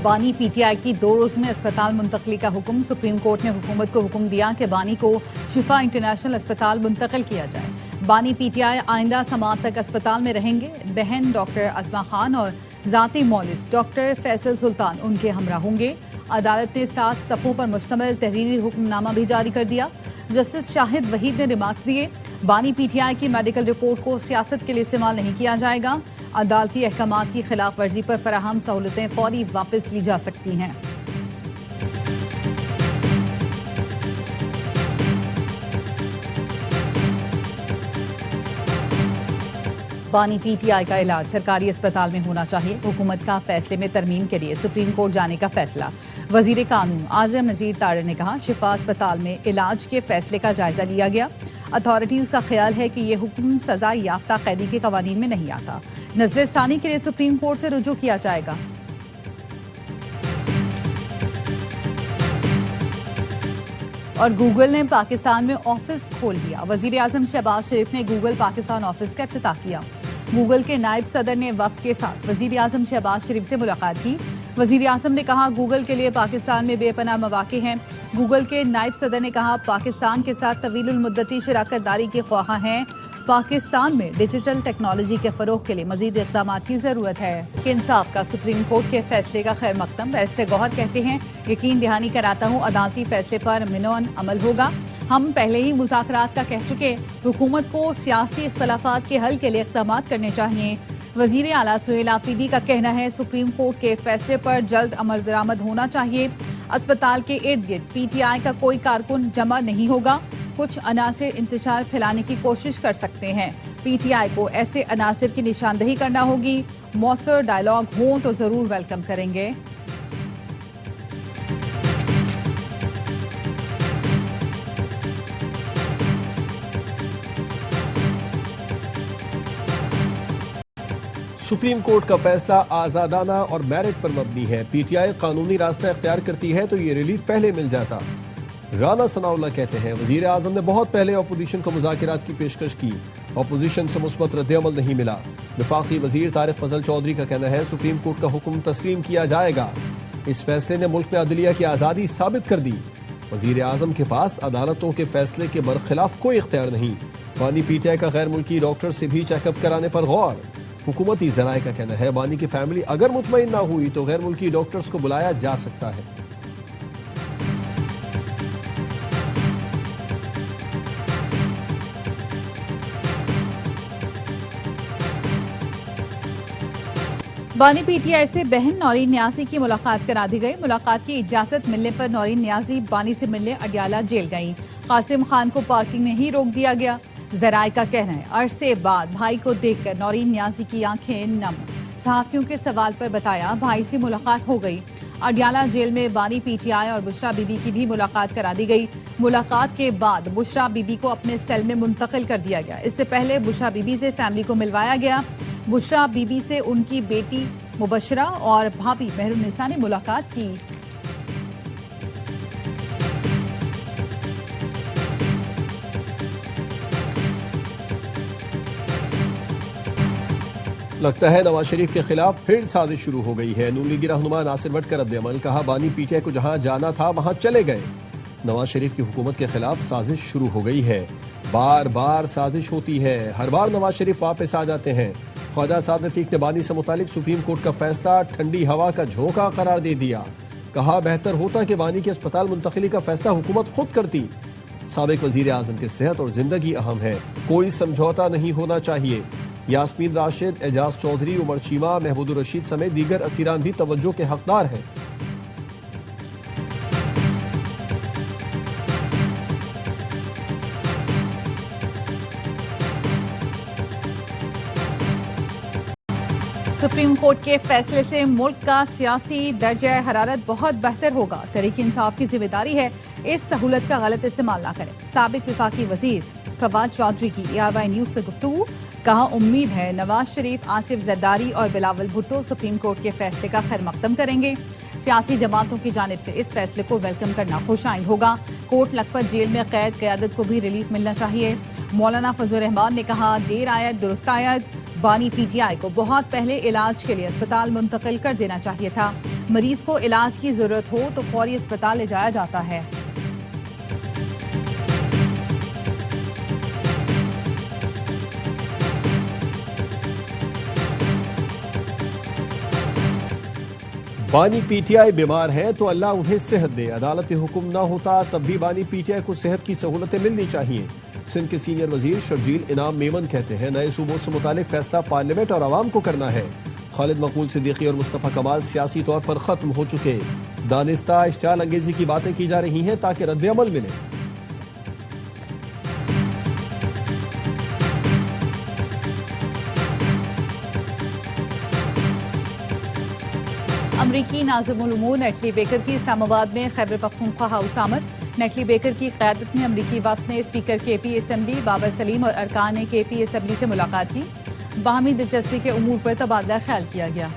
बानी पीटीआई की 2 रोज में अस्पताल मुंतकली का हुक्म। सुप्रीम कोर्ट ने हुकूमत को हुक्म दिया कि बानी को शिफा इंटरनेशनल अस्पताल मुंतकिल किया जाए। बानी पीटीआई आइंदा समात तक अस्पताल में रहेंगे। बहन डॉक्टर असमा खान और जाती मौलिस डॉक्टर फैसल सुल्तान उनके हमरा होंगे। अदालत ने 7 सफ़ों पर मुश्तमिल तहरीरी हुक्मनामा भी जारी कर दिया। जस्टिस शाहिद वहीद ने रिमार्क्स दिए, बानी पीटीआई की मेडिकल रिपोर्ट को सियासत के लिए इस्तेमाल नहीं किया जाएगा। अदालती अहकामात की खिलाफ वर्जी पर फराहम सहूलतें फौरी वापस ली जा सकती हैं। बानी पीटीआई का इलाज सरकारी अस्पताल में होना चाहिए। हुकूमत का फैसले में तरमीम के लिए सुप्रीम कोर्ट जाने का फैसला। वजीर कानून आजम नजीर तारिर ने कहा, शिफा अस्पताल में इलाज के फैसले का जायजा लिया गया। अथॉरिटीज का ख्याल है कि यह हुक्म सजा याफ्ता कैदी के कवानीन में नहीं आता। नजरसानी के लिए सुप्रीम कोर्ट से रुजू किया जाएगा। और गूगल ने पाकिस्तान में ऑफिस खोल दिया। वजीर आजम शहबाज शरीफ ने गूगल पाकिस्तान ऑफिस का इफ्तिताह किया। गूगल के नायब सदर ने वफ्द के साथ वजीर आजम शहबाज शरीफ से मुलाकात की। वजीर आजम ने कहा, गूगल के लिए पाकिस्तान में बेपनाह मौके हैं। गूगल के नायब सदर ने कहा, पाकिस्तान के साथ तवीलुल मुद्दती शराकत दारी के ख्वाह हैं। पाकिस्तान में डिजिटल टेक्नोलॉजी के फरोग के लिए मजीद इक़दाम की जरूरत है। इंसाफ का सुप्रीम कोर्ट के फैसले का खैर मकदम। बैरिस्टर गौहर कहते हैं, यकीन दहानी कराता हूँ अदालती फैसले पर मिनोन अमल होगा। हम पहले ही मुज़ाकरात का कह चुके, हुकूमत को सियासी इख्तलाफात के हल के लिए इक़दाम करने चाहिए। वजीर आला सुहेल आफरीदी का कहना है, सुप्रीम कोर्ट के फैसले पर जल्द अमल दरामद होना चाहिए। अस्पताल के इर्द गिर्द पीटीआई का कोई कारकुन जमा नहीं होगा। कुछ अनासिर इंतशार फैलाने की कोशिश कर सकते हैं। पीटीआई को ऐसे अनासिर की निशानदही करना होगी। मौसर डायलॉग हो तो जरूर वेलकम करेंगे। सुप्रीम कोर्ट का फैसला आजादाना और मेरिट पर मबनी है। पीटीआई कानूनी रास्ता इख्तियार करती है तो ये रिलीफ पहले मिल जाता। राना सनाउल्लाह कहते हैं, वजीर आजम ने बहुत पहले अपोजिशन को मुज़ाकरात की पेशकश की, अपोजिशन से मुस्बत रद्द-ए-अमल नहीं मिला। वफाकी वजीर तारिक फजल चौधरी का कहना है, सुप्रीम कोर्ट का हुक्म तस्लीम किया जाएगा। इस फैसले ने मुल्क में अदलिया की आज़ादी साबित कर दी। वजीर आजम के पास अदालतों के फैसले के बरखिलाफ कोई इख्तियार नहीं। बानी पीटीआई का गैर मुल्की डॉक्टर से भी चेकअप कराने पर गौर। हुकूमती ज़राए का कहना है, बानी की फैमिली अगर मुतमईन ना हुई तो गैर मुल्की डॉक्टर्स को बुलाया जा सकता है। बानी पीटीआई से बहन नौरीन न्याजी की मुलाकात करा दी गई। मुलाकात की इजाजत मिलने पर नौरीन न्याजी बानी से मिलने अडियाला जेल गई। कासिम खान को पार्किंग में ही रोक दिया गया। जराए का कहना है, अरसे बाद भाई को देखकर नौरीन न्याजी की आंखें नम। सहाफियों के सवाल पर बताया, भाई से मुलाकात हो गई। अडियाला जेल में बानी पीटीआई और बुशरा बीबी की भी मुलाकात करा दी गई। मुलाकात के बाद बुशरा बीबी को अपने सेल में मुंतकिल कर दिया गया। इससे पहले बुशरा बीबी से फैमिली को मिलवाया गया। बुशरा बीबी से उनकी बेटी मुबशरा और भाभी मेहरुन्निसा ने मुलाकात की। लगता है नवाज शरीफ के खिलाफ फिर साजिश शुरू हो गई है। नून लीगी रहनुमा नासिर भट्ट का रद्द-ए-अमल। कहा, बानी पीटीआई को जहां जाना था वहां चले गए। नवाज शरीफ की हुकूमत के खिलाफ साजिश शुरू हो गई है। बार बार साजिश होती है, हर बार नवाज शरीफ वापस आ जाते हैं। ख्वाजा साद रफीक ने बानी से मुतालिक सुप्रीम कोर्ट का फैसला ठंडी हवा का झोंका करार दे दिया। कहा, बेहतर होता कि बानी के अस्पताल मुंतकिली का फैसला हुकूमत खुद करती। साबिक वजीर आजम की सेहत और जिंदगी अहम है, कोई समझौता नहीं होना चाहिए। यास्मीन राशिद, एजाज चौधरी, उमर चीमा, महमूद रशीद समेत दीगर असीरान भी तवज्जो के हकदार हैं। सुप्रीम कोर्ट के फैसले से मुल्क का सियासी दर्जा हरारत बहुत बेहतर होगा। तहरीक इंसाफ की जिम्मेदारी है इस सहूलत का गलत इस्तेमाल न करें। साबिक विफाकी वजीर फवाद चौधरी की ARY न्यूज से गुफ्तगू। कहा, उम्मीद है नवाज शरीफ, आसिफ जरदारी और बिलावल भुट्टो सुप्रीम कोर्ट के फैसले का खैर मकदम करेंगे। सियासी जमातों की जानिब से इस फैसले को वेलकम करना खुशाइंद होगा। कोर्ट लखपत जेल में कैद क़यादत को भी रिलीफ मिलना चाहिए। मौलाना फजल रहमान ने कहा, देर आयत दुरुस्त आयत, बानी पीटीआई को बहुत पहले इलाज के लिए अस्पताल मुंतकिल कर देना चाहिए था। मरीज को इलाज की जरूरत हो तो फौरी अस्पताल ले जाया जाता है। बानी पीटीआई बीमार हैं तो अल्लाह उन्हें सेहत दे। अदालती हुक्म न होता तब भी बानी पीटीआई को सेहत की सहूलतें मिलनी चाहिए। सिंध के सीनियर वजीर शर्जील इनाम मेमन कहते हैं नए सूबों से मुतालिक फैसला पार्लियामेंट और आवाम को करना है। खालिद मकबूल सिद्दीकी और मुस्तफा कमाल सियासी तौर पर खत्म हो चुके। दानिस्ता इश्तियाल अंगेजी की बातें की जा रही हैं ताकि रद्द अमल मिले। अमरीकी नाज़िमुल उमूर नेटली बेकर की इस्लामाबाद में खैबर पख्तूनख्वा हाउस आमद। नेटली बेकर की क़यादत में अमरीकी वफ़द ने speaker KP assembly Babar Saleem और अरकान केपी असम्बली से मुलाकात की। बाहमी दिलचस्पी के उमूर पर तबादला ख्याल किया गया।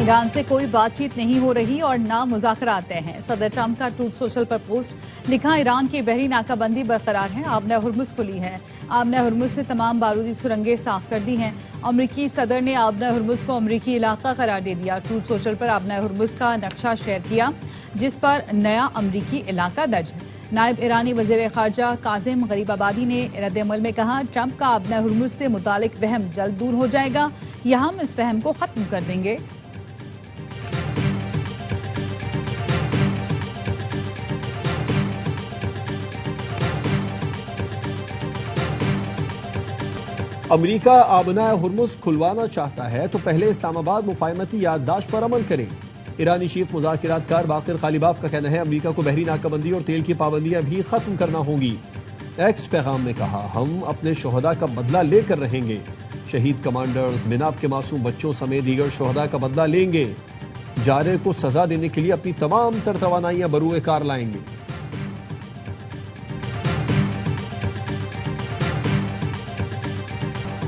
ईरान से कोई बातचीत नहीं हो रही और ना मुज़ाकरात तय हैं। सदर ट्रंप का ट्रूथ सोशल पर पोस्ट लिखा, ईरान की बहरी नाकाबंदी बरकरार है, आबना हुर्मुज़ खुली है। आबना हुर्मुज़ से तमाम बारूदी सुरंगें साफ कर दी हैं। अमरीकी सदर ने आबना हुर्मुज़ को अमरीकी इलाका करार दे दिया। ट्रूथ सोशल पर आबना हुर्मुज़ का नक्शा शेयर किया जिस पर नया अमरीकी इलाका दर्ज है। नायब ईरानी वज़ीर ख़ारजा काज़िम गरीबाबादी ने रद्द-ए-अमल में कहा, ट्रंप का आबना हुर्मुज़ से मुतालिक वहम जल्द दूर हो जाएगा या हम इस वहम को खत्म कर देंगे। अमरीका आबना हुर्मुज़ खुलवाना चाहता है तो पहले इस्लामाबाद मुफाहमती याददाश्त पर अमल करे। ईरानी चीफ मुज़ाकिरातकार बाकिर खालिबाफ का कहना है अमरीका को बहरी नाकाबंदी और तेल की पाबंदियां भी खत्म करना होंगी। एक्स पैगाम में कहा, हम अपने शोहदा का बदला लेकर रहेंगे। शहीद कमांडर्स, मिनाब के मासूम बच्चों समेत दीगर शोहदा का बदला लेंगे। जारे को सजा देने के लिए अपनी तमाम तर तवानाइयां बरूए कार लाएंगे।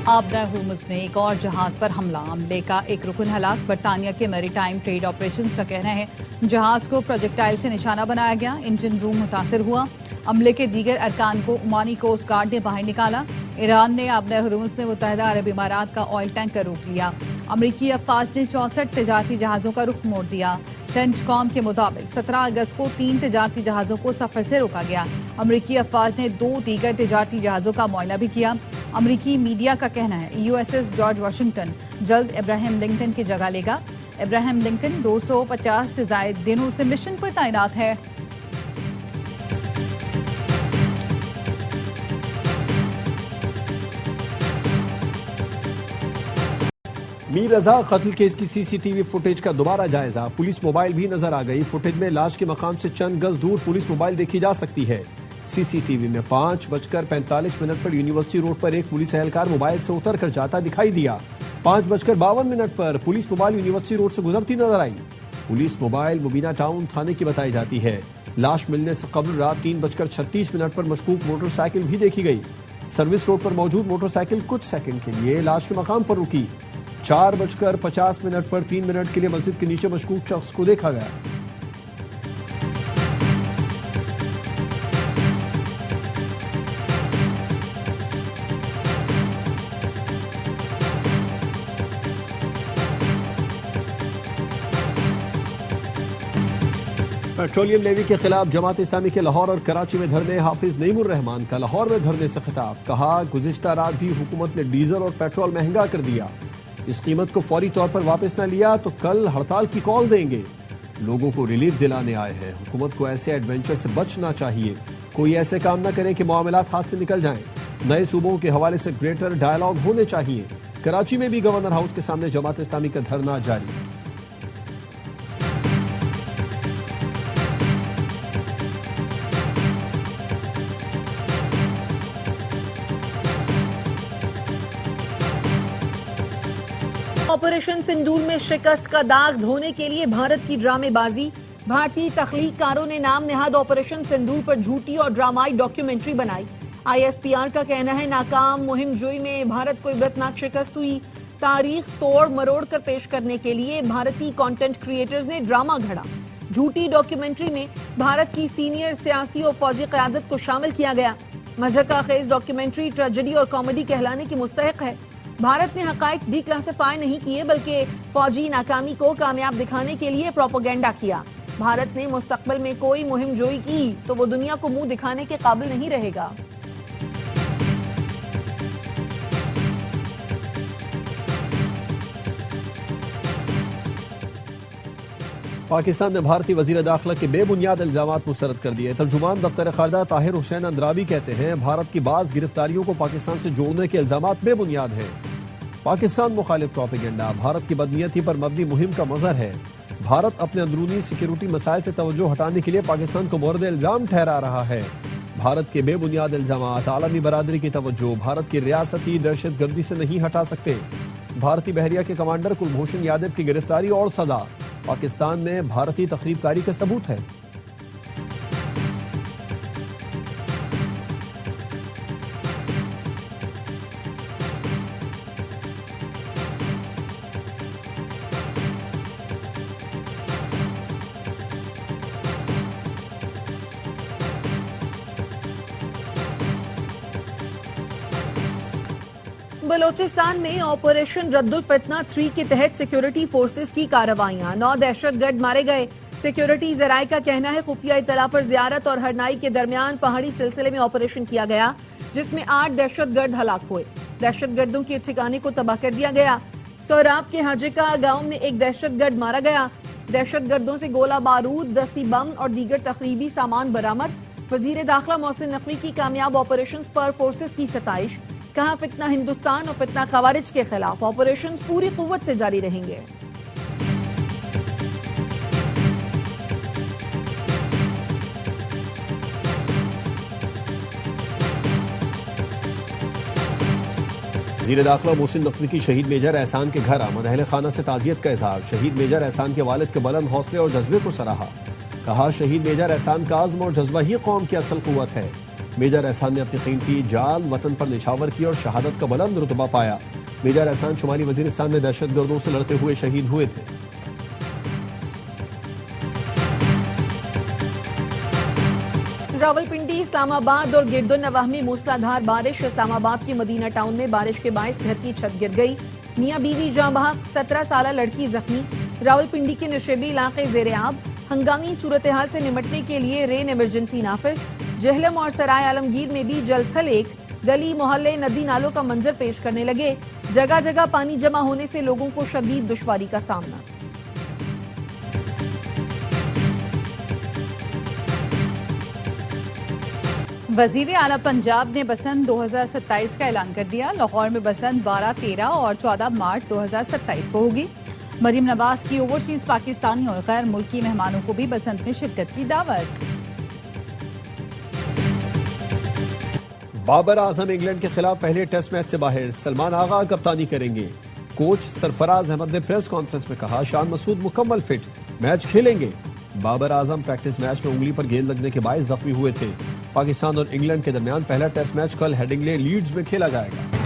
आबना हुर्मुज़ में एक और जहाज पर हमला, हमले का एक रुकन हलाक। बरतानिया के मैरीटाइम ट्रेड ऑपरेशंस का कहना है जहाज को प्रोजेक्टाइल से निशाना बनाया गया, इंजन रूम मुतासर हुआ। हमले के दीगर अरकान को ओमानी कोस्ट गार्ड ने बाहर निकाला। ईरान ने आबना हुर्मुज़ में मुत्तहिदा अरब इमारात का ऑयल टैंकर रोक लिया। अमरीकी अफवाज ने 64 तजारती जहाज़ों का रुख मोड़ दिया। सेंटकॉम के मुताबिक 17 अगस्त को 3 तजारती जहाज़ों को सफर से रोका गया। अमरीकी अफवाज ने 2 दीगर तजारती जहाज़ों का मुआयना भी किया। अमरीकी मीडिया का कहना है यूएसएस जॉर्ज वाशिंगटन जल्द इब्राहिम लिंकन की जगह लेगा। इब्राहिम लिंकन 250 से जायद दिनों से मिशन पर तैनात है। मीर रजा कत्ल केस की सीसीटीवी फुटेज का दोबारा जायजा। पुलिस मोबाइल भी नजर आ गई। फुटेज में लाश के मकाम से चंद गज दूर पुलिस मोबाइल देखी जा सकती है। सीसीटीवी में 5:45 पर यूनिवर्सिटी रोड पर एक पुलिस एहलकार मोबाइल से उतर कर जाता दिखाई दिया। 5:52 पर पुलिस मोबाइल यूनिवर्सिटी रोड से गुजरती नजर आई। पुलिस मोबाइल मुबीना टाउन थाने की बताई जाती है। लाश मिलने से कबल रात 3:36 पर मशकूक मोटरसाइकिल भी देखी गई। सर्विस रोड पर मौजूद मोटरसाइकिल कुछ सेकंड के लिए लाश के मकाम पर रुकी। 4:50 पर 3 मिनट के लिए मस्जिद के नीचे मशकूक शख्स को देखा गया। पेट्रोलियम लेवी के खिलाफ जमात इस्लामी के लाहौर और कराची में धरने। हाफिज नईमुर रहमान का लाहौर में धरने से खिताब, कहा गुज़िश्ता रात भी हुकूमत ने डीजल और पेट्रोल महंगा कर दिया। इस कीमत को फौरी तौर पर वापस न लिया तो कल हड़ताल की कॉल देंगे। लोगों को रिलीफ दिलाने आए हैं। हुकूमत को ऐसे एडवेंचर से बचना चाहिए। कोई ऐसे काम न करे कि मामलात हाथ से निकल जाएं। नए सूबों के हवाले से ग्रेटर डायलॉग होने चाहिए। कराची में भी गवर्नर हाउस के सामने जमात इस्लामी का धरना जारी। ऑपरेशन सिंदूर में शिकस्त का दाग धोने के लिए भारत की ड्रामेबाजी। भारतीय तख्लीककारों ने नाम नेहाद ऑपरेशन सिंदूर पर झूठी और ड्रामाई डॉक्यूमेंट्री बनाई। आईएसपीआर का कहना है नाकाम मुहिम जोई में भारत को इबरतनाक शिकस्त हुई। तारीख तोड़ मरोड़ कर पेश करने के लिए भारतीय कंटेंट क्रिएटर्स ने ड्रामा घड़ा। झूठी डॉक्यूमेंट्री में भारत की सीनियर सियासी और फौजी क़यादत को शामिल किया गया। मज़ाक़-खेज़ डॉक्यूमेंट्री ट्रेजेडी और कॉमेडी कहलाने की मुस्तहिक है। भारत ने हक़ाइक़ डिक्लासिफाई नहीं किए बल्कि फौजी नाकामी को कामयाब दिखाने के लिए प्रोपेगेंडा किया। भारत ने मुस्तक़बिल में कोई मुहिम जोई की तो वो दुनिया को मुंह दिखाने के काबिल नहीं रहेगा। पाकिस्तान ने भारतीय वज़ीर दाखिला के बेबुनियाद इल्ज़ामात मुस्तरद कर दिए। तर्जुमान दफ्तर ख़ारजा ताहिर हुसैन अंद्राबी कहते हैं भारत की बाज़ गिरफ्तारियों को पाकिस्तान से जोड़ने के इल्ज़ामात बेबुनियाद हैं। पाकिस्तान मुखालिफ प्रोपेगेंडा भारत की बदनीयती पर मबनी मुहिम का मज़हर है। भारत अपने अंदरूनी सिक्योरिटी मसाइल से तवज्जो हटाने के लिए पाकिस्तान को मोरद इल्ज़ाम ठहरा रहा है। भारत के बेबुनियाद इल्ज़ामात आलमी बरादरी की तवज्जो भारत की रियासती दहशतगर्दी से नहीं हटा सकते। भारतीय बहरिया के कमांडर कुलभूषण यादव की गिरफ्तारी और सजा पाकिस्तान में भारतीय तखरीबकारी का सबूत है। बलोचिस्तान में ऑपरेशन रद्दुल फितना 3 के तहत सिक्योरिटी फोर्सेस की कार्रवाइयां, 9 दहशतगर्द मारे गए। सिक्योरिटी जराये का कहना है खुफिया इत्तला पर जियारत और हरनाई के दरमियान पहाड़ी सिलसिले में ऑपरेशन किया गया जिसमें 8 दहशतगर्द हलाक हुए। दहशतगर्दों के ठिकाने को तबाह कर दिया गया। सोराब के हाजिका गांव में एक दहशतगर्द मारा गया। दहशतगर्दों से गोला बारूद, दस्ती बम और दीगर तकरीबी सामान बरामद। वजीर दाखिला मोहसिन नकवी की कामयाब ऑपरेशन पर फोर्सेस की सताइश। कहा फितना हिंदुस्तान और फितना खवारिज के खिलाफ ऑपरेशन पूरी कुव्वत से जारी रहेंगे। वज़ीर दाखिला मोहसिन नकवी की शहीद मेजर एहसान के घर आमद, अहले खाना से ताज़ियत का इजहार। शहीद मेजर एहसान के वालिद के बुलंद हौसले और जज्बे को सराहा। कहा शहीद मेजर एहसान का आज़्म और जज्बा ही कौम की असल कुव्वत है। मेजर एहसान ने अपनी कीमती जान वतन पर निछावर की और शहादत का बुलंद रुतबा पाया। मेजर एहसान शुमाली वजीरिस्तान में दहशतगर्दों से लड़ते हुए शहीद हुए थे। रावलपिंडी, इस्लामाबाद और गिरदुन्नवाह में मूसलाधार बारिश। इस्लामाबाद के मदीना टाउन में बारिश के बायस घर की छत गिर गई। मियां बीवी जाँ बहक, 17 साला लड़की जख्मी। रावलपिंडी के नशेबी इलाके ज़ेर-ए-आब। हंगामी सूरत हाल से निपटने के लिए रेन इमरजेंसी नाफिज। जहलम और सराय आलमगीर में भी जलथल एक गली मोहल्ले नदी नालों का मंजर पेश करने लगे। जगह जगह पानी जमा होने से लोगों को शदीद दुश्वारी का सामना। वजीर आला पंजाब ने बसंत 2027 का ऐलान कर दिया। लाहौर में बसंत 12, 13 और 14 मार्च 2027 को होगी। मरीम नवाज की ओवरसीज पाकिस्तानी और गैर मुल्की मेहमानों को भी बसंत में शिरकत की दावत। बाबर आजम इंग्लैंड के खिलाफ पहले टेस्ट मैच से बाहर, सलमान आगा कप्तानी करेंगे। कोच सरफराज अहमद ने प्रेस कॉन्फ्रेंस में कहा शान मसूद मुकम्मल फिट, मैच खेलेंगे। बाबर आजम प्रैक्टिस मैच में उंगली पर गेंद लगने के बायस जख्मी हुए थे। पाकिस्तान और इंग्लैंड के दरमियान पहला टेस्ट मैच कल हेडिंग्ले लीड्स में खेला जाएगा।